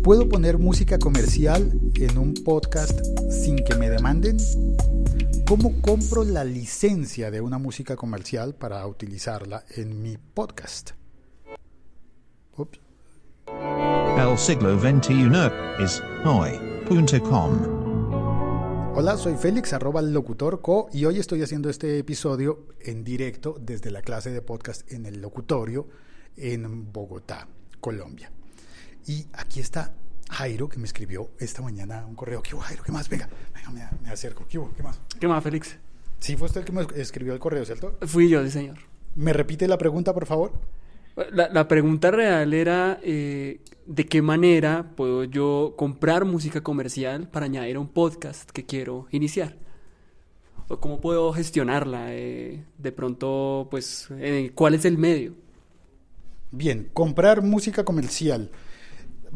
¿Puedo poner música comercial en un podcast sin que me demanden? ¿Cómo compro la licencia de una música comercial para utilizarla en mi podcast? Ups. El siglo XXI es hoy.com. Hola, soy Félix, @locutorco, y hoy estoy haciendo este episodio en directo desde la clase de podcast en el locutorio en Bogotá, Colombia. Y aquí está Jairo, que me escribió esta mañana un correo. ¿Qué hubo, Jairo? ¿Qué más? Venga, me acerco. ¿Qué hubo? ¿Qué más? ¿Qué más, Félix? Sí, fue usted el que me escribió el correo, ¿cierto? Fui yo, sí, señor. ¿Me repite la pregunta, por favor? La pregunta real era ¿de qué manera puedo yo comprar música comercial para añadir a un podcast que quiero iniciar? ¿O cómo puedo gestionarla? De pronto, pues, ¿cuál es el medio? Bien, comprar música comercial.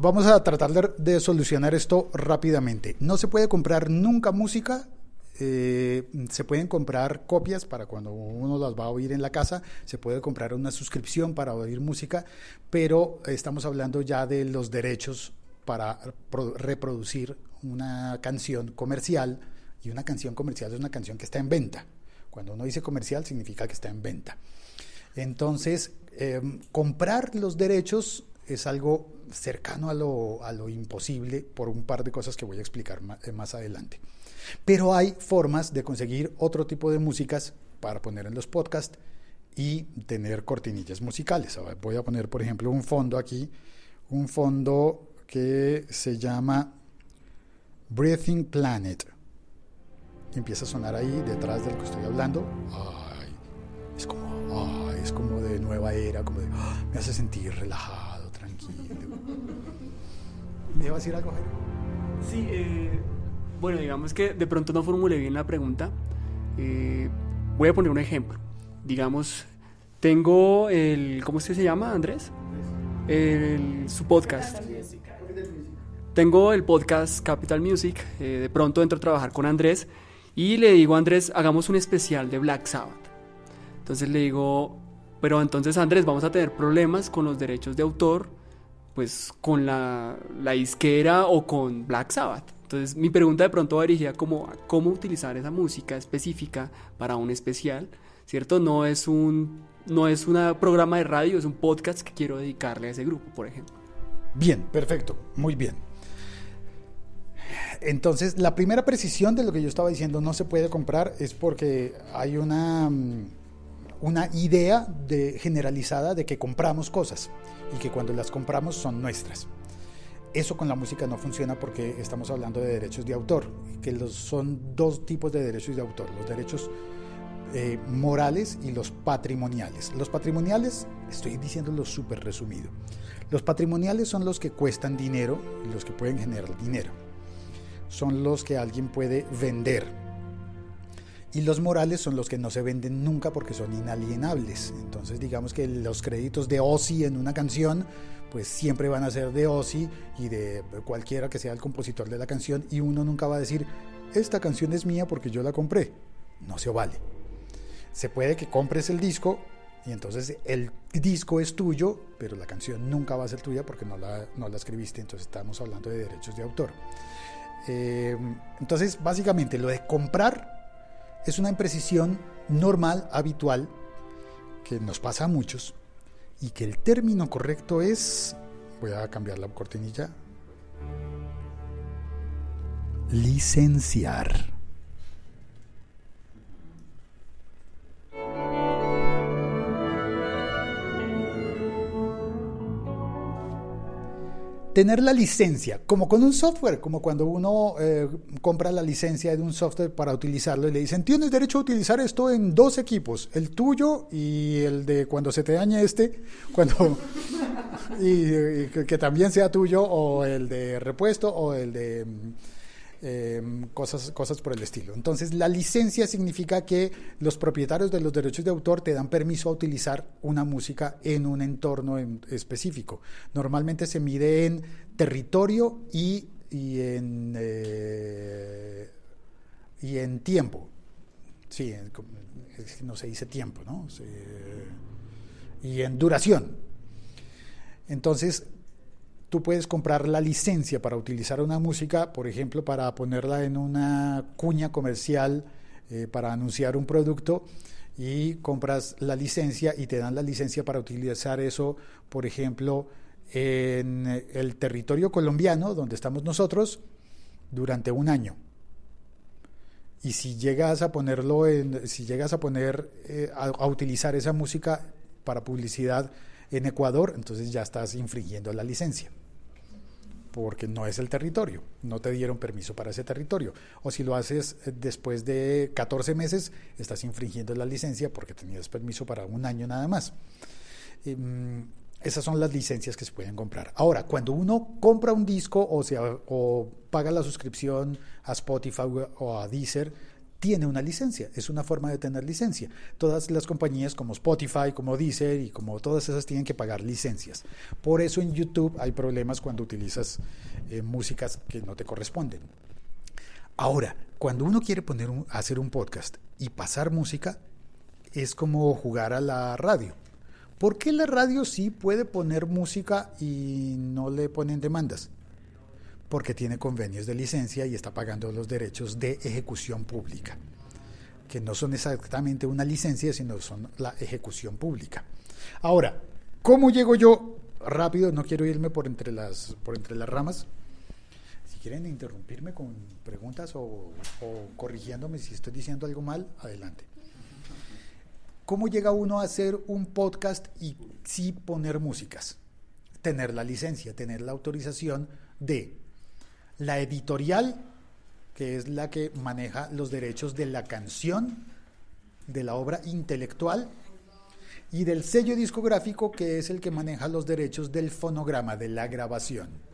Vamos a tratar de solucionar esto rápidamente. No se puede comprar nunca música. Se pueden comprar copias para cuando uno las va a oír en la casa. Se puede comprar una suscripción para oír música, pero estamos hablando ya de los derechos para reproducir una canción comercial, y una canción comercial es una canción que está en venta. Cuando uno dice comercial significa que está en venta. Entonces, comprar los derechos es algo cercano a lo imposible por un par de cosas que voy a explicar más adelante. Pero hay formas de conseguir otro tipo de músicas para poner en los podcasts y tener cortinillas musicales. Ahora voy a poner, por ejemplo, un fondo aquí, un fondo que se llama Breathing Planet. Y empieza a sonar ahí detrás del que estoy hablando. Es como de nueva era, como de, me hace sentir relajado, tranquilo. ¿Me iba a decir algo, Jairo? Sí, bueno, digamos que de pronto no formulé bien la pregunta. Voy a poner un ejemplo. Digamos, tengo ¿cómo es que se llama, Andrés? Su podcast. Tengo el podcast Capital Music. De pronto entro a trabajar con Andrés y le digo a Andrés, hagamos un especial de Black Sabbath. Entonces le digo, pero entonces, Andrés, vamos a tener problemas con los derechos de autor, pues con la disquera o con Black Sabbath. Entonces mi pregunta de pronto va dirigida como a cómo utilizar esa música específica para un especial, ¿cierto? No es un programa de radio, es un podcast que quiero dedicarle a ese grupo, por ejemplo. Bien, perfecto, muy bien. Entonces, la primera precisión de lo que yo estaba diciendo, no se puede comprar, es porque hay una idea generalizada de que compramos cosas y que cuando las compramos son nuestras. Eso con la música no funciona porque estamos hablando de derechos de autor, que son dos tipos de derechos de autor: los derechos morales y los patrimoniales. Los patrimoniales, estoy diciéndolo súper resumido, los patrimoniales son los que cuestan dinero y los que pueden generar dinero, son los que alguien puede vender. Y los morales son los que no se venden nunca porque son inalienables. Entonces, digamos que los créditos de Ozzy en una canción, pues siempre van a ser de Ozzy y de cualquiera que sea el compositor de la canción, y uno nunca va a decir, esta canción es mía porque yo la compré. No se vale. Se puede que compres el disco y entonces el disco es tuyo, pero la canción nunca va a ser tuya porque no la escribiste. Entonces estamos hablando de derechos de autor. Entonces, básicamente, lo de comprar es una imprecisión normal, habitual, que nos pasa a muchos, y que el término correcto es, voy a cambiar la cortinilla, licenciar. Tener la licencia, como con un software, como cuando uno compra la licencia de un software para utilizarlo y le dicen, tienes derecho a utilizar esto en 2 equipos, el tuyo y el de cuando se te dañe y que también sea tuyo, o el de repuesto, o el de cosas por el estilo. Entonces, la licencia significa que los propietarios de los derechos de autor te dan permiso a utilizar una música en un entorno específico. Normalmente se mide en territorio y en tiempo. Sí, no se dice tiempo, ¿no? Y en duración. Entonces, tú puedes comprar la licencia para utilizar una música, por ejemplo, para ponerla en una cuña comercial, para anunciar un producto, y compras la licencia y te dan la licencia para utilizar eso, por ejemplo, en el territorio colombiano, donde estamos nosotros, durante un año. Y si llegas a ponerlo a utilizar esa música para publicidad en Ecuador, entonces ya estás infringiendo la licencia, porque no es el territorio, no te dieron permiso para ese territorio. O si lo haces después de 14 meses, estás infringiendo la licencia porque tenías permiso para un año nada más. Esas son las licencias que se pueden comprar. Ahora, cuando uno compra un disco o paga la suscripción a Spotify o a Deezer, tiene una licencia, es una forma de tener licencia. Todas las compañías como Spotify, como Deezer y como todas esas tienen que pagar licencias. Por eso en YouTube hay problemas cuando utilizas músicas que no te corresponden. Ahora, cuando uno quiere hacer un podcast y pasar música, es como jugar a la radio. ¿Por qué la radio sí puede poner música y no le ponen demandas? Porque tiene convenios de licencia y está pagando los derechos de ejecución pública, que no son exactamente una licencia, sino son la ejecución pública. Ahora, ¿cómo llego yo? Rápido, no quiero irme por entre las ramas. Si quieren interrumpirme con preguntas o corrigiéndome si estoy diciendo algo mal, adelante. ¿Cómo llega uno a hacer un podcast y sí poner músicas? Tener la licencia, tener la autorización de la editorial, que es la que maneja los derechos de la canción, de la obra intelectual, y del sello discográfico, que es el que maneja los derechos del fonograma, de la grabación.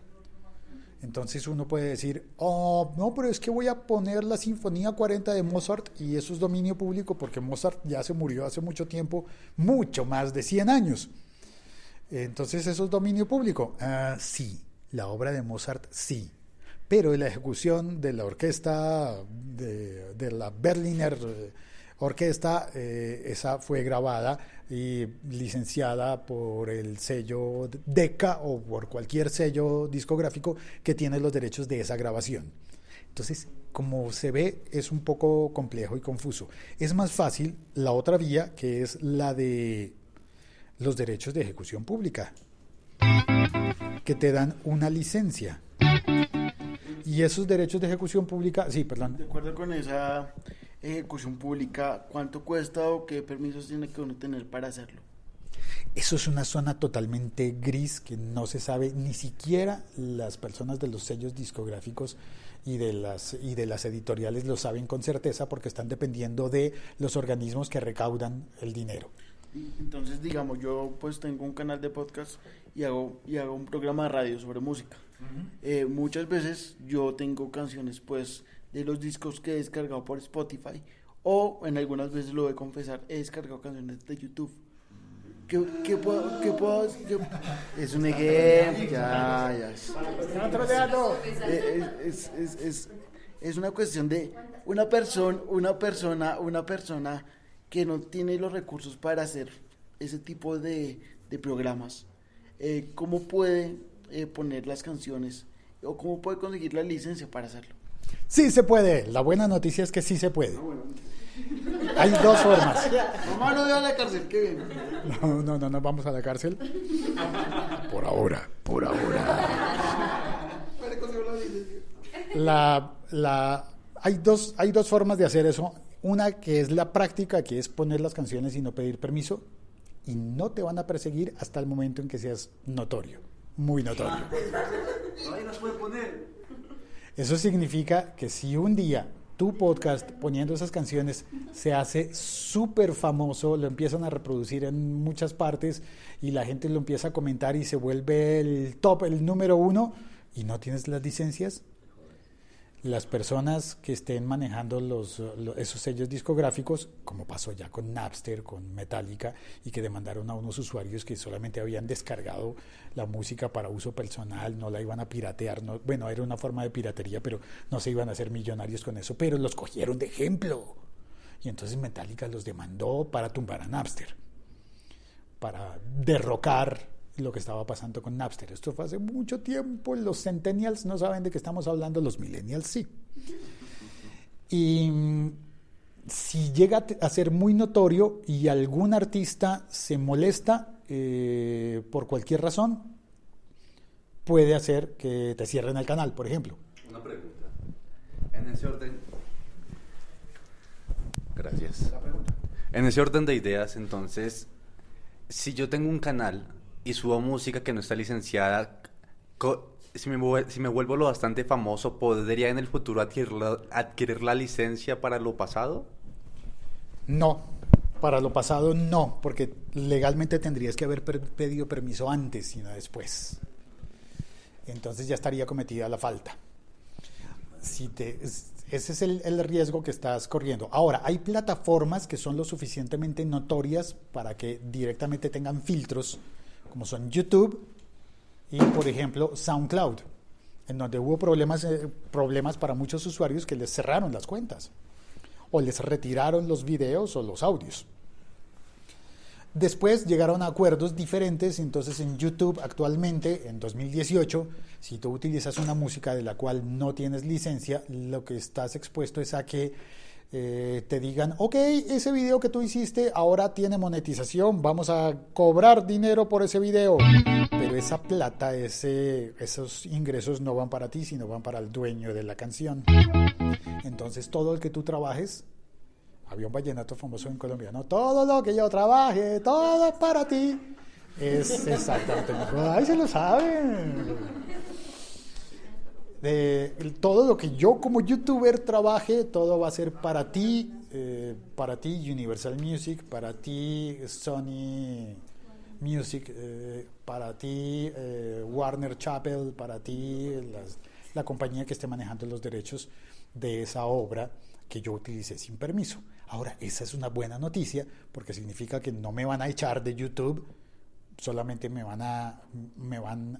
Entonces uno puede decir, no, pero es que voy a poner la Sinfonía 40 de Mozart y eso es dominio público porque Mozart ya se murió hace mucho tiempo, mucho más de 100 años. Entonces eso es dominio público. Sí, la obra de Mozart sí, pero la ejecución de la orquesta, de la Berliner Orquesta, esa fue grabada y licenciada por el sello Decca o por cualquier sello discográfico que tiene los derechos de esa grabación. Entonces, como se ve, es un poco complejo y confuso. Es más fácil la otra vía, que es la de los derechos de ejecución pública, que te dan una licencia. Y esos derechos de ejecución pública, sí, perdón. De acuerdo con esa ejecución pública, ¿cuánto cuesta o qué permisos tiene que uno tener para hacerlo? Eso es una zona totalmente gris que no se sabe, ni siquiera las personas de los sellos discográficos y de las editoriales lo saben con certeza porque están dependiendo de los organismos que recaudan el dinero. Entonces, digamos, yo pues tengo un canal de podcast y hago un programa de radio sobre música. Uh-huh. Muchas veces yo tengo canciones pues de los discos que he descargado por Spotify o en algunas veces, lo de confesar, he descargado canciones de YouTube. ¿Qué puedo? Es un ejemplo, ya. Es una cuestión de una persona que no tiene los recursos para hacer ese tipo de programas. ¿Cómo puede poner las canciones o cómo puede conseguir la licencia para hacerlo? Sí se puede, la buena noticia es que sí se puede. Hay dos formas. Mamá, no veo a la cárcel, qué bien. No vamos a la cárcel. Por ahora. Hay dos formas de hacer eso. Una que es la práctica, que es poner las canciones y no pedir permiso, y no te van a perseguir hasta el momento en que seas notorio, muy notorio. Ahí nos puede poner. Eso significa que si un día tu podcast poniendo esas canciones se hace súper famoso, lo empiezan a reproducir en muchas partes y la gente lo empieza a comentar y se vuelve el top, el número 1 y no tienes las licencias, las personas que estén manejando esos sellos discográficos, como pasó ya con Napster, con Metallica, y que demandaron a unos usuarios que solamente habían descargado la música para uso personal, no la iban a piratear, era una forma de piratería, pero no se iban a hacer millonarios con eso, pero los cogieron de ejemplo. Y entonces Metallica los demandó para tumbar a Napster, para derrocar lo que estaba pasando con Napster. Esto fue hace mucho tiempo, los centennials no saben de qué estamos hablando, los millennials sí. Y si llega a ser muy notorio y algún artista se molesta por cualquier razón, puede hacer que te cierren el canal, por ejemplo. Una pregunta. En ese orden... Gracias. En ese orden de ideas, entonces, si yo tengo un canal y subo música que no está licenciada, si me vuelvo lo bastante famoso, ¿podría en el futuro adquirir la licencia para lo pasado? No, para lo pasado no, porque legalmente tendrías que haber pedido permiso antes y no después. Entonces ya estaría cometida la falta. Ese es el riesgo que estás corriendo. Ahora, hay plataformas que son lo suficientemente notorias para que directamente tengan filtros, como son YouTube y, por ejemplo, SoundCloud, en donde hubo problemas para muchos usuarios que les cerraron las cuentas o les retiraron los videos o los audios. Después llegaron a acuerdos diferentes, entonces en YouTube actualmente, en 2018, si tú utilizas una música de la cual no tienes licencia, lo que estás expuesto es a que te digan, ok, ese video que tú hiciste ahora tiene monetización, vamos a cobrar dinero por ese video, pero esa plata, esos ingresos no van para ti, sino van para el dueño de la canción. Entonces todo el que tú trabajes, había un vallenato famoso en Colombia, ¿no? Todo lo que yo trabaje, todo para ti. Es exactamente. ¡Ay, se lo saben! Todo lo que yo como youtuber trabaje, todo va a ser para ti Universal Music, para ti Sony Music, para ti Warner Chappell, para ti la compañía que esté manejando los derechos de esa obra que yo utilicé sin permiso. Ahora, esa es una buena noticia porque significa que no me van a echar de YouTube, solamente me van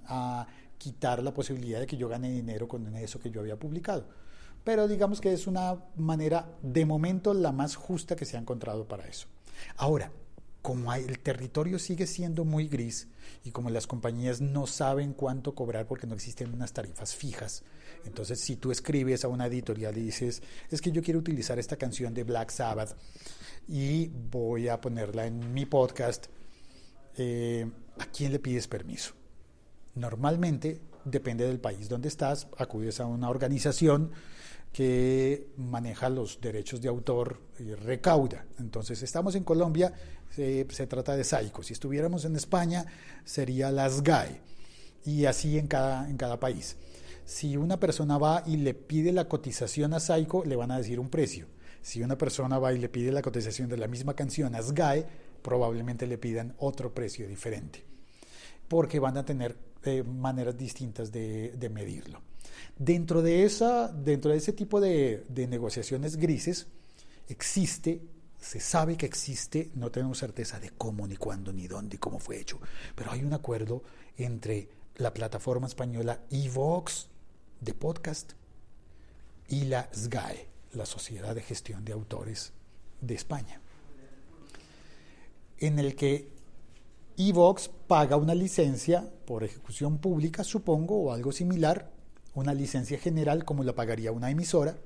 a quitar la posibilidad de que yo gane dinero con eso que yo había publicado. Pero digamos que es una manera, de momento, la más justa que se ha encontrado para eso. Ahora, como el territorio sigue siendo muy gris y como las compañías no saben cuánto cobrar porque no existen unas tarifas fijas, entonces si tú escribes a una editorial y dices, es que yo quiero utilizar esta canción de Black Sabbath y voy a ponerla en mi podcast, ¿a quién le pides permiso? Normalmente, depende del país donde estás, acudes a una organización que maneja los derechos de autor y recauda. Entonces, estamos en Colombia, se trata de SAICO. Si estuviéramos en España, sería la SGAE. Y así en cada país. Si una persona va y le pide la cotización a SAICO, le van a decir un precio. Si una persona va y le pide la cotización de la misma canción a SGAE, probablemente le pidan otro precio diferente, porque van a tener maneras distintas de medirlo. Dentro de ese tipo de negociaciones grises se sabe que existe, no tenemos certeza de cómo, ni cuándo, ni dónde, y cómo fue hecho, pero hay un acuerdo entre la plataforma española iVoox de podcast y la SGAE, la Sociedad de Gestión de Autores de España, en el que iVoox paga una licencia por ejecución pública, supongo, o algo similar, una licencia general como la pagaría una emisora,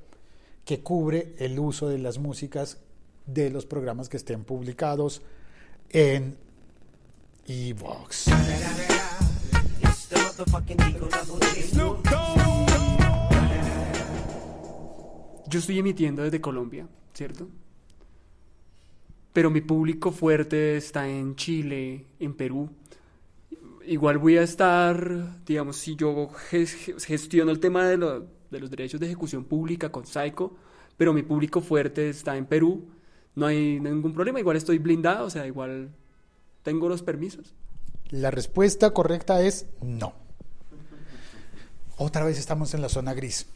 que cubre el uso de las músicas de los programas que estén publicados en iVoox. Yo estoy emitiendo desde Colombia, ¿cierto? Pero mi público fuerte está en Chile, en Perú. Igual voy a estar, digamos, si yo gestiono el tema de los derechos de ejecución pública con SAICO, pero mi público fuerte está en Perú, no hay ningún problema, igual estoy blindado, o sea, igual tengo los permisos. La respuesta correcta es no. Otra vez estamos en la zona gris.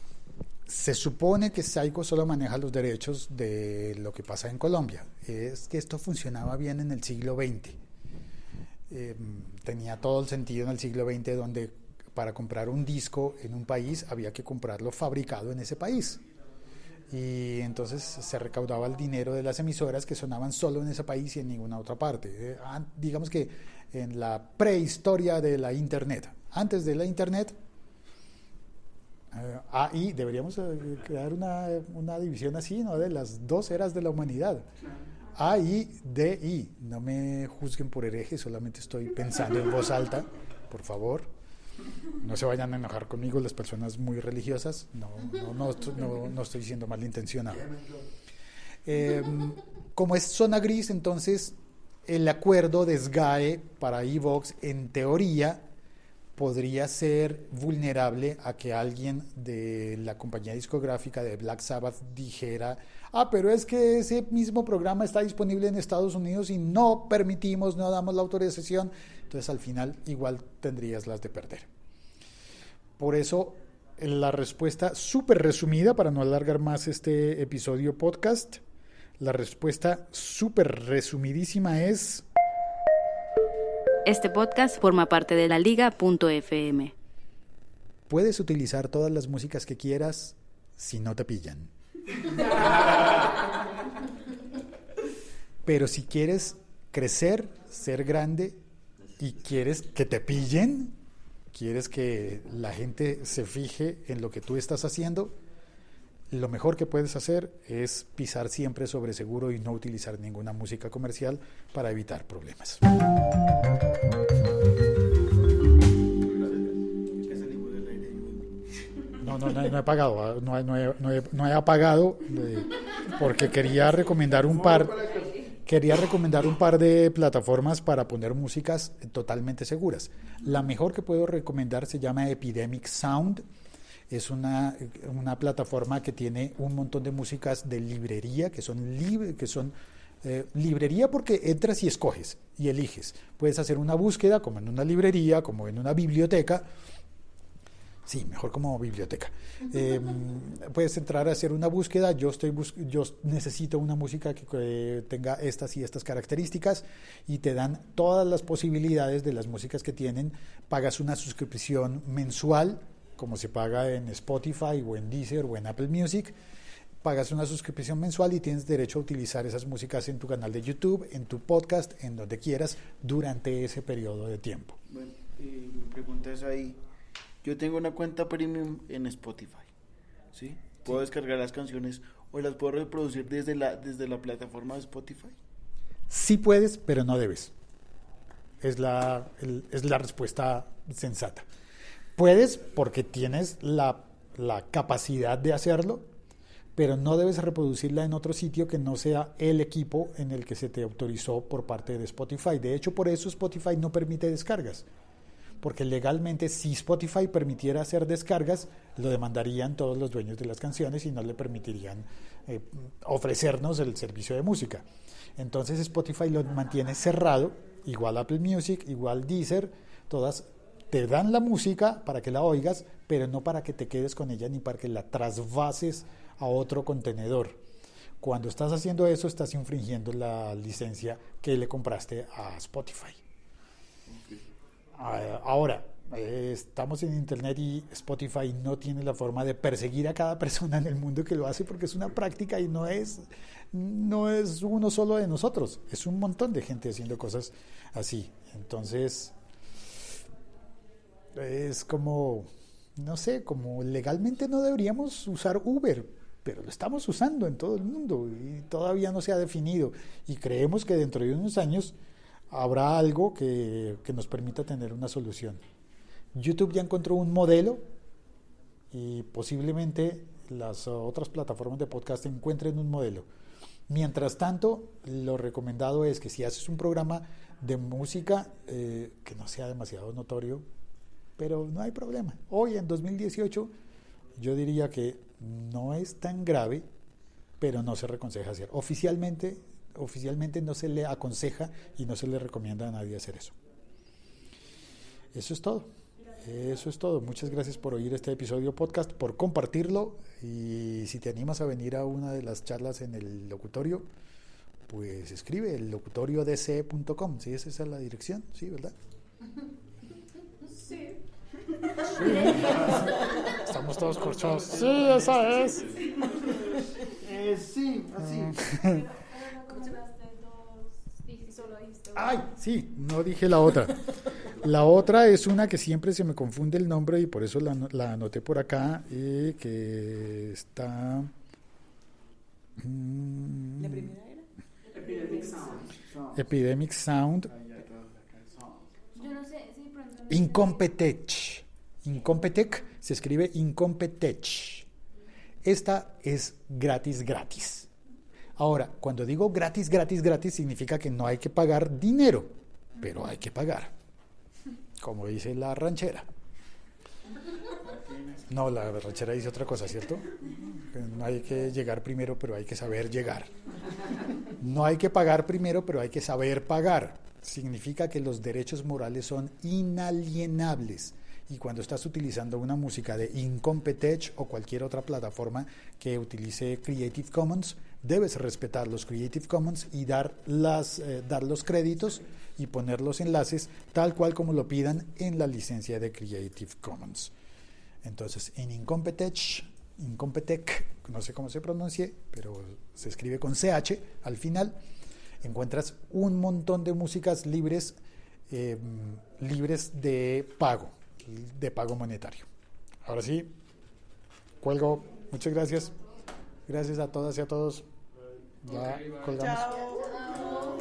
Se supone que SAICO solo maneja los derechos de lo que pasa en Colombia. Es que esto funcionaba bien en el siglo XX. Tenía todo el sentido en el siglo XX, donde para comprar un disco en un país había que comprarlo fabricado en ese país. y entonces se recaudaba el dinero de las emisoras que sonaban solo en ese país y en ninguna otra parte. Digamos que en la prehistoria de la Internet. Antes de la Internet, ahí deberíamos crear una división así, ¿no? De las dos eras de la humanidad. A, I, D, I. No me juzguen por hereje, solamente estoy pensando en voz alta, por favor. No se vayan a enojar conmigo las personas muy religiosas. No estoy siendo malintencionado. Como es zona gris, entonces el acuerdo de SGAE para iVoox, en teoría, podría ser vulnerable a que alguien de la compañía discográfica de Black Sabbath dijera: pero es que ese mismo programa está disponible en Estados Unidos y no damos la autorización. Entonces al final igual tendrías las de perder. Por eso la respuesta súper resumida, para no alargar más este episodio podcast, la respuesta súper resumidísima es: este podcast forma parte de la Liga.fm. Puedes utilizar todas las músicas que quieras si no te pillan. Pero si quieres crecer, ser grande y quieres que te pillen, quieres que la gente se fije en lo que tú estás haciendo, lo mejor que puedes hacer es pisar siempre sobre seguro y no utilizar ninguna música comercial para evitar problemas. No he pagado, no he apagado, porque quería recomendar un par de plataformas para poner músicas totalmente seguras. La mejor que puedo recomendar se llama Epidemic Sound. Es una plataforma que tiene un montón de músicas de librería que son librería porque entras y escoges y eliges. Puedes hacer una búsqueda como en una librería, como en una biblioteca. Sí, mejor como biblioteca. Puedes entrar a hacer una búsqueda. Yo necesito una música que tenga estas y estas características, y te dan todas las posibilidades de las músicas que tienen. Pagas una suscripción mensual, como se paga en Spotify o en Deezer o en Apple Music. Pagas una suscripción mensual y tienes derecho a utilizar esas músicas en tu canal de YouTube, en tu podcast, en donde quieras, durante ese periodo de tiempo. Bueno, mi pregunta es ahí: yo tengo una cuenta premium en Spotify, ¿sí? ¿Puedo descargar las canciones o las puedo reproducir desde la plataforma de Spotify? Sí puedes, pero no debes. Es la respuesta sensata. Puedes porque tienes la capacidad de hacerlo, pero no debes reproducirla en otro sitio que no sea el equipo en el que se te autorizó por parte de Spotify. De hecho, por eso Spotify no permite descargas. Porque legalmente, si Spotify permitiera hacer descargas, lo demandarían todos los dueños de las canciones y no le permitirían ofrecernos el servicio de música. Entonces Spotify lo mantiene cerrado, igual Apple Music, igual Deezer, todas te dan la música para que la oigas, pero no para que te quedes con ella ni para que la trasvases a otro contenedor. Cuando estás haciendo eso, estás infringiendo la licencia que le compraste a Spotify. Ahora, estamos en internet y Spotify no tiene la forma de perseguir a cada persona en el mundo que lo hace, porque es una práctica y no es uno solo de nosotros, es un montón de gente haciendo cosas así. Entonces es como, no sé, como legalmente no deberíamos usar Uber, pero lo estamos usando en todo el mundo y todavía no se ha definido, y creemos que dentro de unos años habrá algo que nos permita tener una solución. YouTube ya encontró un modelo y posiblemente las otras plataformas de podcast encuentren un modelo. Mientras tanto, lo recomendado es que si haces un programa de música que no sea demasiado notorio, pero no hay problema. Hoy en 2018 yo diría que no es tan grave, pero no se reconseja hacer. Oficialmente no se le aconseja y no se le recomienda a nadie hacer eso. Eso es todo. Muchas gracias por oír este episodio podcast, por compartirlo, y si te animas a venir a una de las charlas en el locutorio, pues escribe el locutoriodc.com. ¿Sí? ¿Esa es la dirección? Sí, ¿verdad? Sí. Estamos todos corchados. Sí, esa es. Sí, así. Ay, sí, no dije la otra. La otra es una que siempre se me confunde el nombre y por eso la anoté por acá, que está... ¿La primera era? Epidemic Sound. Yo no sé si pronto... Incompetech. Incompetech se escribe Incompetech. Esta es gratis. Ahora, cuando digo gratis, significa que no hay que pagar dinero, pero hay que pagar. Como dice la ranchera. No, la ranchera dice otra cosa, ¿cierto? No hay que llegar primero, pero hay que saber llegar. No hay que pagar primero, pero hay que saber pagar. Significa que los derechos morales son inalienables. Y cuando estás utilizando una música de Incompetech o cualquier otra plataforma que utilice Creative Commons, debes respetar los Creative Commons y dar los créditos y poner los enlaces tal cual como lo pidan en la licencia de Creative Commons. Entonces, en Incompetech, no sé cómo se pronuncie, pero se escribe con CH al final, encuentras un montón de músicas libres de pago monetario. Ahora sí, cuelgo. Muchas gracias. Gracias a todas y a todos. Ya colgamos. Chao.